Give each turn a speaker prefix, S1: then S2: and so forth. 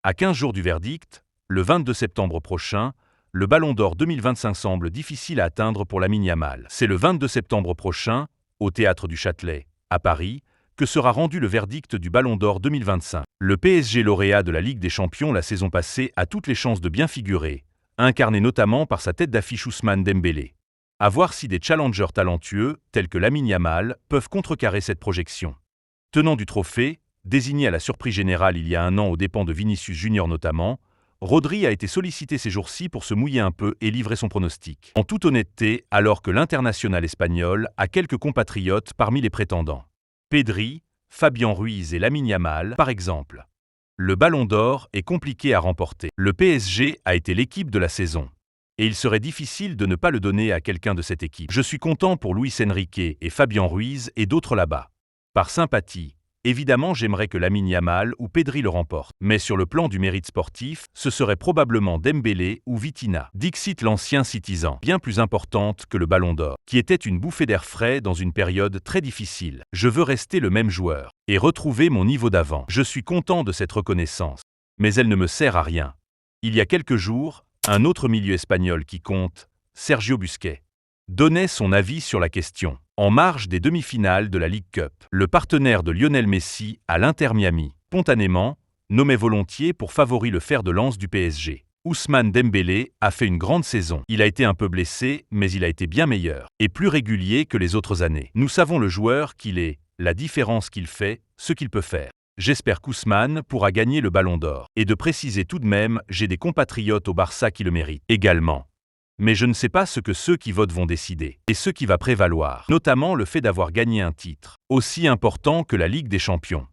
S1: À 15 jours du verdict, le 22 septembre prochain, le Ballon d'Or 2025 semble difficile à atteindre pour Lamine Yamal. C'est le 22 septembre prochain, au Théâtre du Châtelet, à Paris, que sera rendu le verdict du Ballon d'Or 2025. Le PSG lauréat de la Ligue des Champions la saison passée a toutes les chances de bien figurer, incarné notamment par sa tête d'affiche Ousmane Dembélé. À voir si des challengers talentueux, tels que Lamine Yamal, peuvent contrecarrer cette projection. Tenant du trophée, désigné à la surprise générale il y a un an aux dépens de Vinicius Junior notamment, Rodri a été sollicité ces jours-ci pour se mouiller un peu et livrer son pronostic. En toute honnêteté, alors que l'international espagnol a quelques compatriotes parmi les prétendants. Pedri, Fabian Ruiz et Lamine Yamal, par exemple. Le Ballon d'Or est compliqué à remporter. Le PSG a été l'équipe de la saison. Et il serait difficile de ne pas le donner à quelqu'un de cette équipe. Je suis content pour Luis Enrique et Fabian Ruiz et d'autres là-bas. Par sympathie, évidemment j'aimerais que Lamine Yamal ou Pedri le remportent. Mais sur le plan du mérite sportif, ce serait probablement Dembélé ou Vitinha. Dixit l'ancien Citizen, bien plus importante que le Ballon d'Or, qui était une bouffée d'air frais dans une période très difficile. Je veux rester le même joueur et retrouver mon niveau d'avant. Je suis content de cette reconnaissance, mais elle ne me sert à rien. Il y a quelques jours, un autre milieu espagnol qui compte, Sergio Busquets, donnait son avis sur la question. En marge des demi-finales de la League Cup, le partenaire de Lionel Messi à l'Inter Miami, spontanément, nommait volontiers pour favori le fer de lance du PSG. Ousmane Dembélé a fait une grande saison. Il a été un peu blessé, mais il a été bien meilleur et plus régulier que les autres années. Nous savons le joueur qu'il est, la différence qu'il fait, ce qu'il peut faire. J'espère qu'Ousmane pourra gagner le Ballon d'Or. Et de préciser tout de même, j'ai des compatriotes au Barça qui le méritent également. Mais je ne sais pas ce que ceux qui votent vont décider, et ce qui va prévaloir, notamment le fait d'avoir gagné un titre, aussi important que la Ligue des Champions.